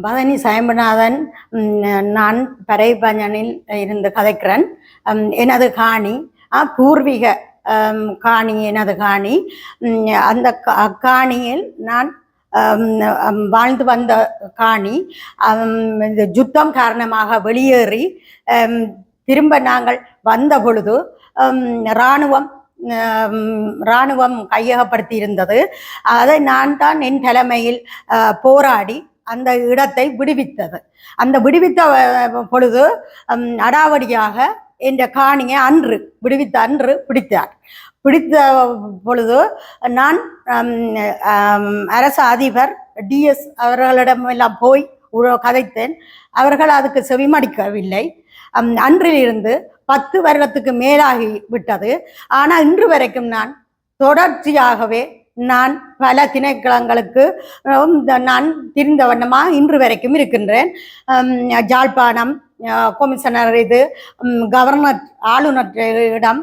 பதனி சாயம்பநாதன். நான் பறைபஞ்சனில் இருந்து கதைக்கிறேன். எனது காணி பூர்வீக காணி, எனது காணி. அந்த காணியில் நான் வாழ்ந்து வந்த காணி. இந்த யுத்தம் காரணமாக வெளியேறி திரும்ப நாங்கள் வந்த பொழுது இராணுவம் கையகப்படுத்தி இருந்தது. அதை நான் தான் என் தலைமையில் போராடி அந்த இடத்தை விடுவித்தது. அந்த விடுவித்த பொழுது அடாவடியாக என்ற காணியை அன்று பிடித்த பொழுது நான் அரசு அதிபர் டிஎஸ் அவர்களிடமெல்லாம் போய் கதைத்தேன். அவர்கள் அதுக்கு செவிமடிக்கவில்லை. அன்றிலிருந்து 10 வருடத்துக்கு மேலாகி விட்டது. ஆனால் இன்று வரைக்கும் நான் தொடர்ச்சியாகவே நான் பல திணைக்களங்களுக்கு நான் திரிந்த வண்ணமாக இன்று வரைக்கும் இருக்கின்றேன். ஜாழ்ப்பாணம் கொமிஷனர், கவர்னர், ஆளுநரிடம்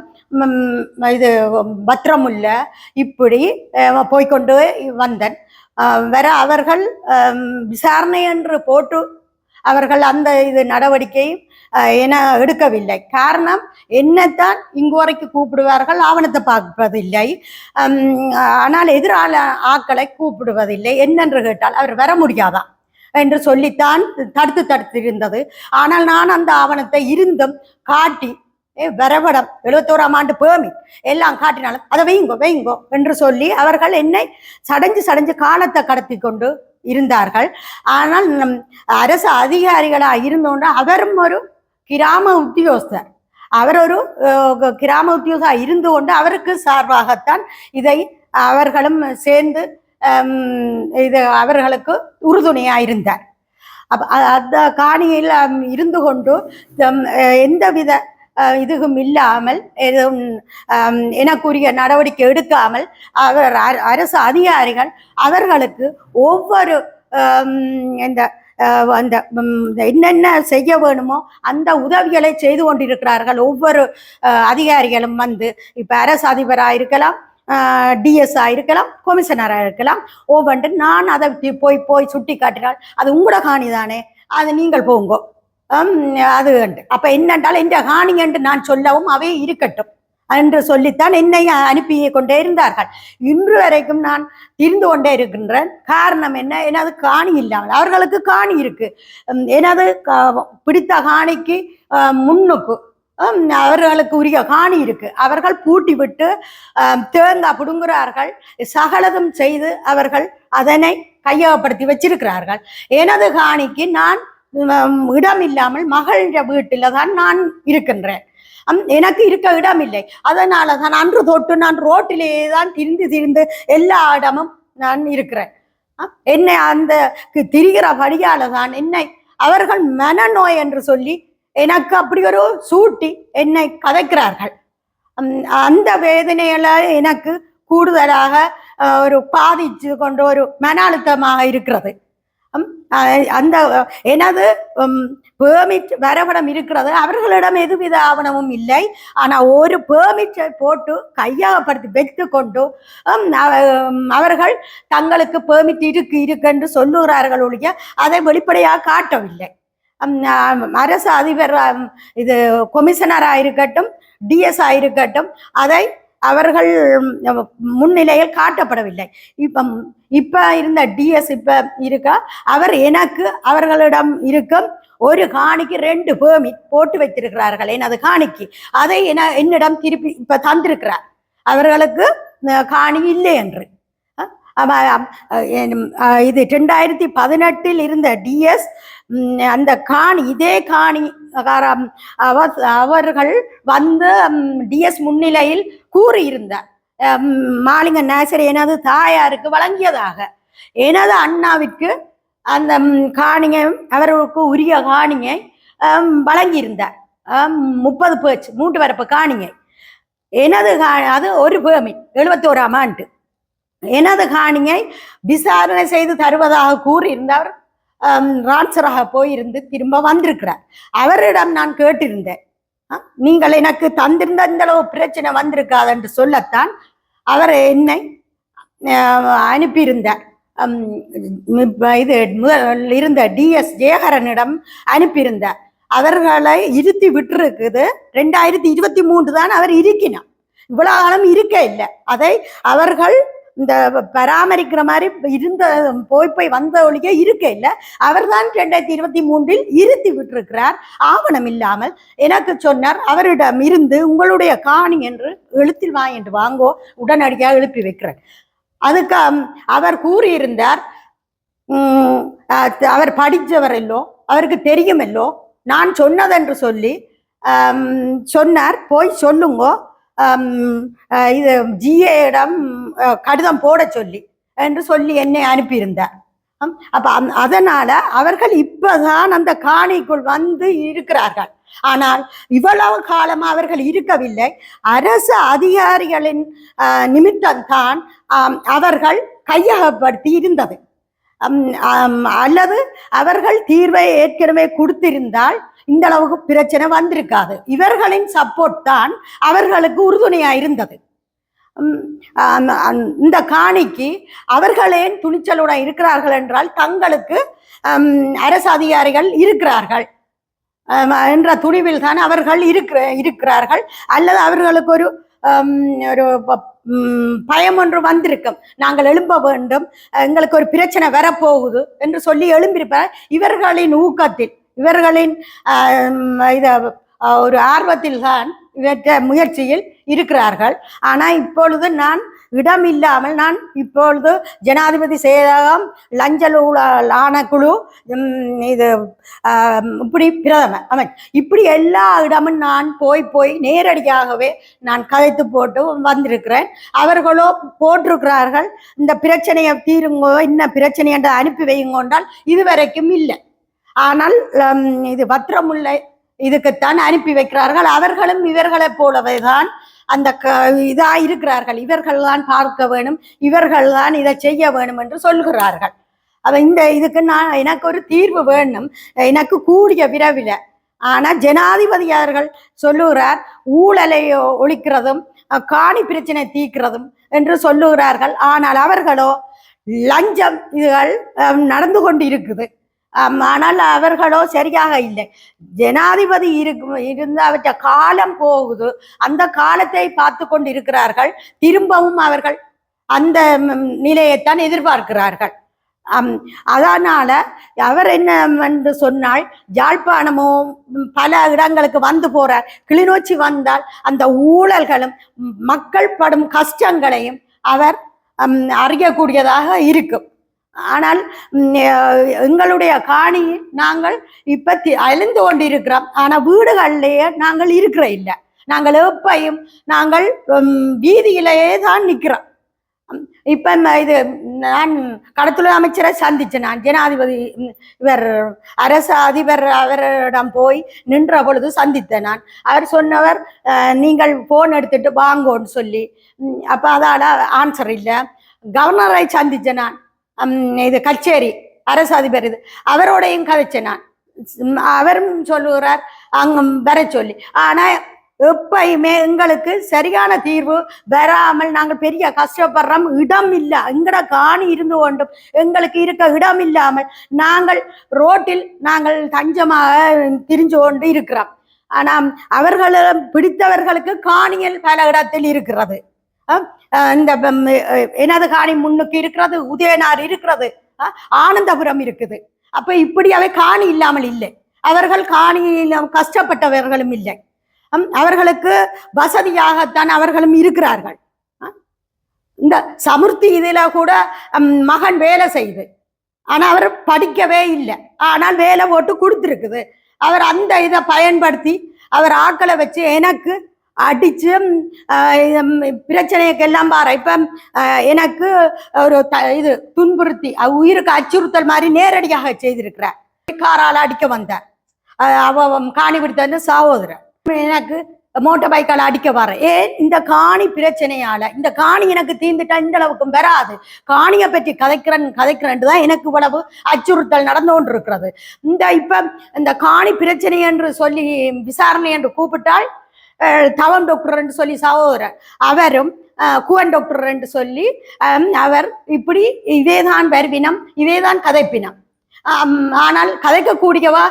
பத்திரமுல்ல, இப்படி போய்கொண்டு வந்தேன். அவர்கள் விசாரணை என்று போட்டு அவர்கள் அந்த நடவடிக்கை என எடுக்கவில்லை. காரணம் என்னத்தான் இங்கு வரைக்கும் கூப்பிடுவார்கள், ஆவணத்தை பார்ப்பதில்லை. ஆனால் எதிரான ஆட்களை கூப்பிடுவதில்லை. என்னென்று கேட்டால் அவர் வர முடியாதான் என்று சொல்லித்தான் தடுத்து இருந்தது. ஆனால் நான் அந்த ஆவணத்தை இருந்தும் காட்டி வரவிடம் 71ஆம் ஆண்டு பேர்மிட் எல்லாம் காட்டினாலும் அதை வைங்கோ என்று சொல்லி அவர்கள் என்னை சடைஞ்சு காலத்தை கடத்தி கொண்டு இருந்தார்கள். ஆனால் அரசு அதிகாரிகளாக இருந்தோண்டு அவரும் ஒரு கிராம உத்தியோகஸ்தர். அவர் ஒரு கிராம உத்தியோகஸ்தர் இருந்து கொண்டு அவருக்கு சார்பாகத்தான் இதை அவர்களும் சேர்ந்து அவர்களுக்கு உறுதுணையாக இருந்தார். அந்த காணியில் இருந்து கொண்டு எந்தவித இதுவும் இல்லாமல் எனக்குரிய நடவடிக்கை எடுக்காமல் அரசு அதிகாரிகள் அவர்களுக்கு ஒவ்வொரு அந்த என்னென்ன செய்ய வேணுமோ அந்த உதவிகளை செய்து கொண்டிருக்கிறார்கள். ஒவ்வொரு அதிகாரிகளும் வந்து இப்போ அரசு அதிபராக இருக்கலாம், டிஎஸ்ஆ இருக்கலாம், கொமிஷனராக இருக்கலாம். ஒவ்வொன்று நான் அதை போய் சுட்டி காட்டினால் அது உங்களோட காணி தானே, அது நீங்கள் போங்கோ அது கண்டு. அப்போ என்னென்றால் என்ற காணி என்று நான் சொல்லவும் அவை இருக்கட்டும் என்று சொல்லித்தான் என்னை அனுப்பி கொண்டே இருந்தார்கள். இன்று வரைக்கும் நான் திரிந்து கொண்டே இருக்கின்றேன். காரணம் என்ன? எனது காணி இல்லாமல் அவர்களுக்கு காணி இருக்கு. எனது பிடித்த காணிக்கு முன்னுக்கு அவர்களுக்கு உரிய காணி இருக்கு. அவர்கள் பூட்டி விட்டு தேங்காய் பிடுங்குகிறார்கள், சகலதும் செய்து அவர்கள் அதனை கையகப்படுத்தி வச்சிருக்கிறார்கள். எனது காணிக்கு நான் இடம் இல்லாமல் மகளிர வீட்டில் தான் நான் இருக்கின்றேன். எனக்கு இருக்க இடம் இல்லை. அதனால தான் அன்று தொட்டு நான் ரோட்டிலேயே தான் திரிந்து எல்லா இடமும் நான் இருக்கிறேன். என்னை அந்த திரிகிற படியால தான் என்னை அவர்கள் மனநோய் என்று சொல்லி எனக்கு அப்படி ஒரு சூட்டி என்னை கதைக்கிறார்கள். அந்த வேதனையில எனக்கு கூடுதலாக ஒரு பாதிச்சு கொண்ட ஒரு மன அழுத்தமாக இருக்கிறது. அந்த எனது பெர்மிட் வரவிடம் இருக்கிறது. அவர்களிடம் எதுவித ஆவணமும் இல்லை. ஆனால் ஒரு பெர்மிட்டை போட்டு கையகப்படுத்தி வைத்து கொண்டு அவர்கள் தங்களுக்கு பெர்மிட் இருக்குன்னு சொல்லுகிறார்கள் ஒழிய அதை வெளிப்படையாக காட்டவில்லை. அரசு அதிபர் கொமிஷனராக இருக்கட்டும், டிஎஸ்ஆ இருக்கட்டும், அதை அவர்கள் முன்னிலையில் காட்டப்படவில்லை. இப்ப இருந்த டிஎஸ் இப்ப இருக்கா, அவர் எனக்கு அவர்களிடம் இருக்கும் ஒரு காணிக்கு 2 பெர்மிட் போட்டு வைத்திருக்கிறார்கள். எனது காணிக்கு அதை என்னிடம் திருப்பி இப்ப தந்திருக்கிறார். அவர்களுக்கு காணி இல்லை என்று. இது 2018 இருந்த டிஎஸ் அந்த காணி, இதே காணி அவர்கள் வந்து டிஎஸ் முன்னிலையில் கூறியிருந்தார். மாலிங்க நாசர் எனது தாயாருக்கு வழங்கியதாக எனது அண்ணாவிற்கு அந்த காணியை அவர்களுக்கு உரிய காணியை வழங்கியிருந்தார். 30 பேச்சு 3 வரப்பு காணியை எனது அது ஒரு பெர்மிட் 71ஆம் ஆண்டு எனது காணியை விசாரணை செய்து தருவதாக கூறியிருந்தவர் ரான்சராக போயிருந்து திரும்ப வந்திருக்கிறார். அவரிடம் நான் கேட்டிருந்தேன், நீங்கள் எனக்கு தந்திருந்த இந்த அளவு பிரச்சனை வந்திருக்காது என்று சொல்லத்தான் அவர் என்னை அனுப்பியிருந்தார். இது முதல் இருந்த டிஎஸ் ஜெயகரனிடம் அனுப்பியிருந்தார். அவர்களை இருத்தி விட்டுருக்குது. 2023 தான் அவர் இருக்கினார். இவ்வளவு காலம் இருக்க இல்லை. அதை அவர்கள் இந்த பராமரிக்கிற மாதிரி இருந்த போய் வந்த ஒழிய இருக்க இல்லை. அவர் தான் 2023 இருத்தி விட்டிருக்கிறார். ஆவணம் இல்லாமல் எனக்கு சொன்னார். அவரிடம் இருந்து உங்களுடைய காணி என்று எழுத்தில் என்று வாங்கோ, உடனடியாக எழுப்பி வைக்கிறேன். அதுக்கு அவர் கூறியிருந்தார், அவர் படித்தவர் இல்லோ, அவருக்கு தெரியுமல்லோ, நான் சொன்னதென்று சொல்லி சொன்னார். போய் சொல்லுங்கோ, இது ஜிஏயிடம் கடிதம் போட சொல்லி என்று சொல்லி என்னை அனுப்பியிருந்தார். அப்போ அதனால அவர்கள் இப்பதான் அந்த காணிக்குள் வந்து இருக்கிறார்கள். ஆனால் இவ்வளவு காலமாக அவர்கள் இருக்கவில்லை. அரசு அதிகாரிகளின் நிமித்தம்தான் அவர்கள் கையகப்படுத்தி இருந்தது. அல்லது அவர்கள் தீர்வை ஏற்கனவே கொடுத்திருந்தால் இந்த அளவுக்கு பிரச்சனை வந்திருக்காது. இவர்களின் சப்போர்ட் தான் அவர்களுக்கு உறுதுணையா இருந்தது. இந்த காணிக்கு அவர்களேன் துணிச்சலுடன் இருக்கிறார்கள் என்றால் தங்களுக்கு அரசு அதிகாரிகள் இருக்கிறார்கள் என்ற துணிவில் தான் அவர்கள் இருக்கிறார்கள். அல்லது அவர்களுக்கு ஒரு பயம் ஒன்று வந்திருக்கும், நாங்கள் எழும்ப வேண்டும், எங்களுக்கு ஒரு பிரச்சனை வரப்போகுது என்று சொல்லி எழும்பியிருப்பார். இவர்களின் ஊக்கத்தில், இவர்களின் ஒரு ஆர்வத்தில் தான் இவற்ற முயற்சியில் இருக்கிறார்கள். ஆனால் இப்பொழுது நான் இடம் இல்லாமல், நான் இப்பொழுது ஜனாதிபதி செயலகம், லஞ்ச ஊழல் ஆணைக்குழு, இது இப்படி பிரதமர் அமைச்சர், இப்படி எல்லா இடமும் நான் போய் நேரடியாகவே நான் கதைத்து போட்டு வந்திருக்கிறேன். அவர்களோ போட்டிருக்கிறார்கள், இந்த பிரச்சனையை தீருங்கோ, இன்ன பிரச்சனை என்று அனுப்பி வையுங்கொண்டால் இதுவரைக்கும் இல்லை. ஆனால் இது பத்திரமுல்லை இதுக்குத்தான் அனுப்பி வைக்கிறார்கள். அவர்களும் இவர்களை போலவே தான் அந்த இதா இருக்கிறார்கள். இவர்கள் தான் பார்க்க வேணும், இவர்கள் தான் இதை செய்ய வேணும் என்று சொல்கிறார்கள். இந்த இதுக்கு எனக்கு ஒரு தீர்வு வேணும், எனக்கு கூடிய விரைவில். ஆனால் ஜனாதிபதி அவர்கள் சொல்லுகிறார், ஊழலை ஒழிக்கிறதும் காணி பிரச்சனை தீர்க்கிறதும் என்று சொல்லுகிறார்கள். ஆனால் அவர்களோ லஞ்சம் இதுகள் நடந்து கொண்டு இருக்குது. ஆனால் அவர்களோ சரியாக இல்லை. ஜனாதிபதி இருந்து அவற்ற காலம் போகுது, அந்த காலத்தை பார்த்து கொண்டு இருக்கிறார்கள். திரும்பவும் அவர்கள் அந்த நிலையைத்தான் எதிர்பார்க்கிறார்கள். அதனால அவர் என்ன என்று சொன்னால், யாழ்ப்பாணமோ பல இடங்களுக்கு வந்து போறார். கிளிநொச்சி வந்தால் அந்த ஊழல்களும் மக்கள் படும் கஷ்டங்களையும் அவர் அறியக்கூடியதாக இருக்கும். ஆனால் எங்களுடைய காணியில் நாங்கள் இப்ப அழிந்து கொண்டிருக்கிறோம். ஆனால் வீடுகளிலேயே நாங்கள் இருக்கிற இல்லை. நாங்கள் எப்பையும் நாங்கள் வீதியிலேயே தான் நிற்கிறோம். இப்ப இது நான் கடத்தொழில் அமைச்சரை சந்திச்சேன். நான் ஜனாதிபதி இவர் அரசு அதிபர் அவரிடம் போய் நின்ற பொழுது சந்தித்தேன். நான் அவர் சொன்னவர், நீங்கள் போன் எடுத்துட்டு வாங்கோன்னு சொல்லி. அப்ப அதால ஆன்சர் இல்லை. கவர்னரை சந்திச்சேன் நான், இது கச்சேரி அரசு அதிபர், இது அவரோடையும் கதைச்சேன் நான். அவரும் சொல்லுகிறார் அங்க வர சொல்லி. ஆனா எப்பயுமே எங்களுக்கு சரியான தீர்வு வராமல் நாங்கள் பெரிய கஷ்டப்படுறோம். இடம் இல்லை, எங்கட காணி இருந்து கொண்டும் எங்களுக்கு இருக்க இடம் இல்லாமல் நாங்கள் ரோட்டில் நாங்கள் தஞ்சமாக திரிஞ்சு கொண்டு இருக்கிறோம். ஆனால் அவர்களை பிடித்தவர்களுக்கு காணியில் பல இடத்தில் இருக்கிறது. இந்த எனது காணி முன்னுக்கு இருக்கிறது, உதயனார் இருக்கிறது, ஆனந்தபுரம் இருக்குது. அப்ப இப்படி அவை காணி இல்லாமல் இல்லை. அவர்கள் காணியில் கஷ்டப்பட்டவர்களும் இல்லை. அவர்களுக்கு வசதியாகத்தான் அவர்களும் இருக்கிறார்கள். இந்த சமுர்த்தி இதுல கூட மகன் வேலை செய்து, ஆனா அவர் படிக்கவே இல்லை, ஆனால் வேலை போட்டு கொடுத்துருக்குது. அவர் அந்த இதை பயன்படுத்தி அவர் ஆட்களை வச்சு எனக்கு அடிச்சு பிரச்சனைக்கு எல்லாம் பாரு. இப்ப எனக்கு ஒரு இது துன்புறுத்தி உயிருக்கு அச்சுறுத்தல் மாதிரி நேரடியாக செய்திருக்கிறார். காரால் அடிக்க வந்தார். அவ காணி பிடித்த சகோதரர் எனக்கு மோட்டார் பைக்கால அடிக்க வர. ஏன்? இந்த காணி பிரச்சனையால. இந்த காணி எனக்கு தீர்ந்துட்டா இந்த அளவுக்கும் வராது. காணியை பற்றி கதைக்கிறேன் தான் எனக்கு இவ்வளவு அச்சுறுத்தல் நடந்து கொண்டு இருக்கிறது. இப்ப இந்த காணி பிரச்சனை என்று சொல்லி விசாரணை என்று கூப்பிட்டால் தவம் டாக்டர் என்று சொல்லி சகோதரர் அவரும் குவன் டாக்டர் என்று சொல்லி அவர் இப்படி இதேதான் வருவினம் இதேதான் கதைப்பினம். ஆனால் கதைக்கக்கூடியவா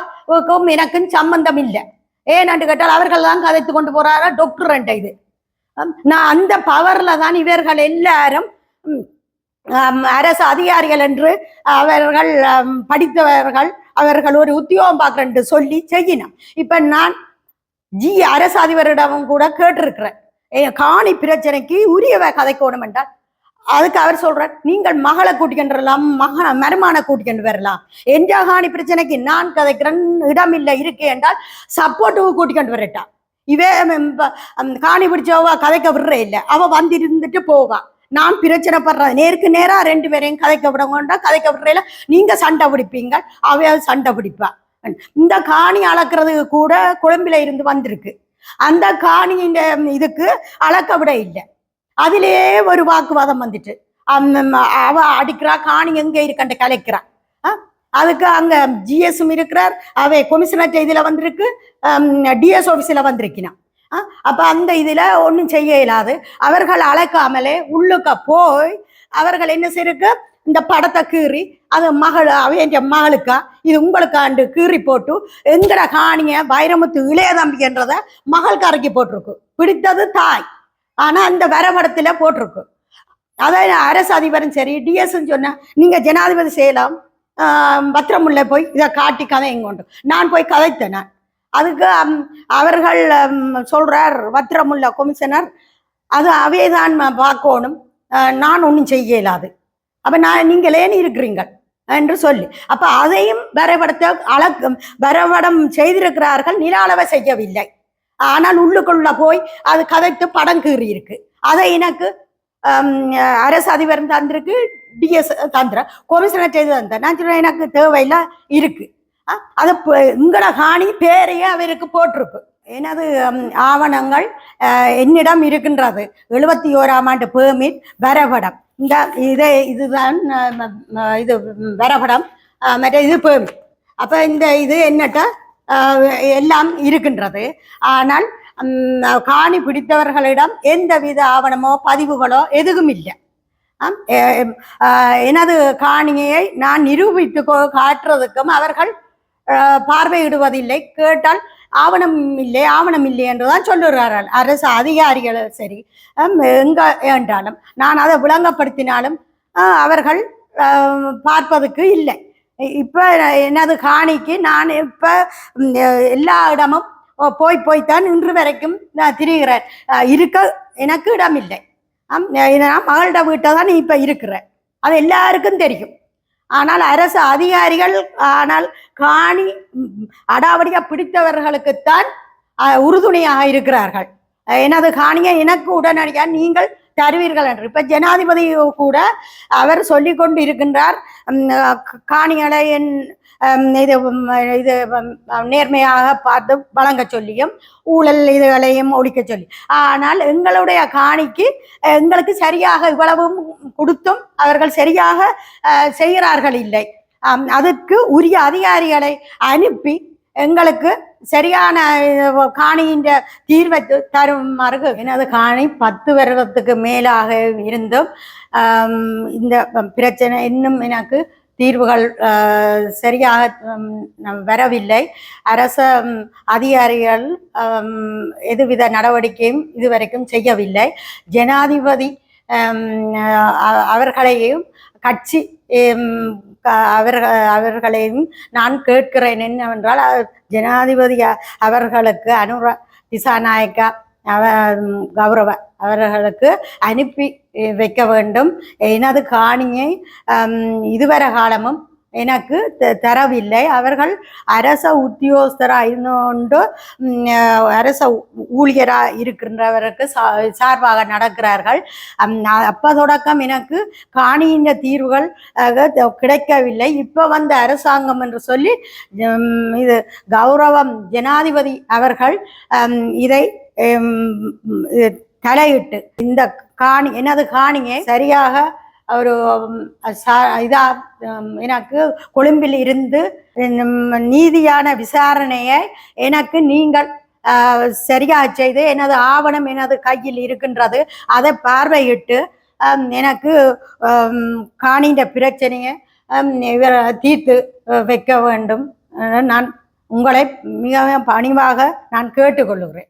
எனக்கும் சம்பந்தம் இல்லை. ஏன்னு கேட்டால் அவர்கள் தான் கதைத்து கொண்டு போறாரா டாக்டர் என்ற இது. நான் அந்த பவர்ல தான் இவர்கள் எல்லாரும் அரசு அதிகாரிகள் என்று அவர்கள் படித்தவர்கள் அவர்கள் ஒரு உத்தியோகம் பார்க்கறேன் சொல்லி செய்யணும். இப்ப நான் அரசு அதிபரிடமும் கூட கேட்டிருக்கிறேன், காணி பிரச்சனைக்கு உரியவ கதைக்கணும் என்றால் அதுக்கு அவர் சொல்றார், நீங்கள் மகளை கூட்டிக்கொண்டு வரலாம், மருமான கூட்டிக்கொண்டு வரலாம், எந்த காணி பிரச்சனைக்கு நான் கதைக்கிறேன் இடம் இல்லை இருக்கு என்றால் சப்போர்ட்டுக்கு கூட்டிக்கொண்டு வரட்டா. இவே காணி பிடிச்சவா கதைக்க விடுற இல்லை, அவ வந்திருந்துட்டு போவா. நான் பிரச்சனை படுறேன் நேருக்கு நேரா 2 பேரையும் கதைக்க விடங்கொண்டா கதைக்க விடுறேல நீங்க சண்டை பிடிப்பீங்க, அவையாவது சண்டை பிடிப்பா. இந்த காணி அளக்குறதுக்கு கூட கொழும்பில இருந்து வந்திருக்கு. அந்த காணியின் இதுக்கு அளக்க விட இல்லை. அதிலேயே ஒரு வாக்குவாதம் வந்துட்டு அவ அடிக்கிறா, காணி எங்க இருக்கண்ட கலைக்கிறா. அதுக்கு அங்க ஜிஎஸும் இருக்கிறார், அவை கொமிஷனர் இதுல வந்திருக்கு, டிஎஸ் ஆபீஸ்ல வந்திருக்கினா. அப்ப அந்த இதுல ஒன்றும் செய்ய இயலாது. அவர்கள் அழைக்காமலே உள்ளுக்க போய் அவர்கள் என்ன செய்யிருக்கு, இந்த படத்தை கீறி அது அவையன் மகளுக்கா இது உங்களுக்காண்டு கீறி போட்டு எங்கட காணிய வைரமுத்து இளைய தம்பின்றத மகளுக்கு போட்டிருக்கு. பிடித்தது தாய், ஆனா அந்த வரைபடத்துல போட்டிருக்கு. அதாவது அரசு அதிபரும் சரி டிஎஸ்ன்னு சொன்ன நீங்க ஜனாதிபதி செய்யலாம், பத்திரமுள்ள போய் இதை காட்டி கதை எங்கொண்டு நான் போய் கதைத்தேன். நான் அதுக்கு அவர்கள் சொல்றார் பத்திரமுள்ள கொமிஷனர் அது அவைதான் பார்க்கணும், நான் ஒன்றும் செய்ய இயலாது. அப்ப நீங்களேன்னு இருக்கிறீங்க என்று சொல்லி அப்ப அதையும் வரைபடத்தை வரைபடம் செய்திருக்கிறார்கள், நில அளவை செய்யவில்லை. ஆனால் உள்ளுக்குள்ள போய் அது கதைத்து படம் கீறி இருக்கு. அதை எனக்கு அரசு அதிபர் தந்திருக்கு, டிஎஸ் தந்திர கொமிஷனர் செய்து தந்த. நான் சொல்றேன் எனக்கு தேவையில்லை இருக்கு. அது உங்களோட காணி பேரையே அவருக்கு போட்டிருக்கு. எனது ஆவணங்கள் என்னிடம் இருக்கின்றது. 71ஆம் ஆண்டு பெர்மிட் வரைபடம், இந்த இதுதான் இது வரைபடம், மற்ற இது பெர்மிட். அப்ப இந்த இது என்னட்ட எல்லாம் இருக்கின்றது. ஆனால் காணி பிடித்தவர்களிடம் எந்தவித ஆவணமோ பதிவுகளோ எதுவும் இல்லை. எனது காணியை நான் நிரூபித்து காட்டுறதுக்கும் அவர்கள் பார்வையிடுவதில்லை. கேட்டால் ஆவணம் இல்லை என்றுதான் சொல்லுகிறார்கள் அரசு அதிகாரிகள். சரி எங்க என்றாலும் நான் அதை விளங்கப்படுத்தினாலும் அவர்கள் பார்ப்பதுக்கு இல்லை. இப்ப எனது காணிக்கு நான் இப்ப எல்லா இடமும் போய்த்தான் இன்று வரைக்கும் நான் திரிகிறேன். இருக்க எனக்கு இடம் இல்லை. நான் மகளிட வீட்டை தான் இப்ப இருக்கிறேன், அது எல்லாருக்கும் தெரியும். ஆனால் அரசு அதிகாரிகள் ஆனால் காணி அடாவடியா பிடித்தவர்களுக்குத்தான் உறுதுணையாக இருக்கிறார்கள். எனது காணியை எனக்கு உடனடியாக நீங்கள் தருவீர்கள் என்று இப்ப ஜனாதிபதி கூட அவர் சொல்லி கொண்டு இருக்கின்றார், காணிகளை இது இது நேர்மையாக பார்த்து வழங்க சொல்லியும் ஊழல் இதுகளையும் ஒழிக்க சொல்லி. ஆனால் எங்களுடைய காணிக்கு எங்களுக்கு சரியாக இவ்வளவும் கொடுத்தும் அவர்கள் சரியாக செய்கிறார்கள் இல்லை. அதற்கு உரிய அதிகாரிகளை அனுப்பி எங்களுக்கு சரியான காணியின் தீர்வை தருமாறு. எனது காணி 10 வருடத்துக்கு மேலாக இருந்தும் இந்த பிரச்சனை இன்னும் எனக்கு தீர்வுகள் சரியாக வரவில்லை. அரச அதிகாரிகள் எதுவித நடவடிக்கையும் இதுவரைக்கும் செய்யவில்லை. ஜனாதிபதி அவர்களையும் கட்சி அவர்களையும் நான் கேட்கிறேன் என்னவென்றால், ஜனாதிபதி அவர்களுக்கு அனுர திசாநாயக்கா கௌரவ அவர்களுக்கு அனுப்பி வைக்க வேண்டும். எனது காணியை இதுவரை காலமும் எனக்கு தரவில்லை. அவர்கள் அரச உத்தியோகஸ்தராக இருந்தோண்டு அரச ஊழியராக இருக்கின்றவருக்கு சார்பாக நடக்கிறார்கள். அப்ப தொடக்கம் எனக்கு காணியின் தீர்வுகள் கிடைக்கவில்லை. இப்ப வந்த அரசாங்கம் என்று சொல்லி இது கௌரவம் ஜனாதிபதி அவர்கள் இதை தலையிட்டு இந்த எனது காணியை சரியாக ஒரு இதா எனக்கு கொழும்பில் இருந்து நீதியான விசாரணையை எனக்கு நீங்கள் சரியாக செய்து எனது ஆவணம் எனது கையில் இருக்கின்றது. அதை பார்வையிட்டு எனக்கு காணின்ற பிரச்சனையை தீர்த்து வைக்க வேண்டும். நான் உங்களை மிக பணிவாக நான் கேட்டுக்கொள்கிறேன்.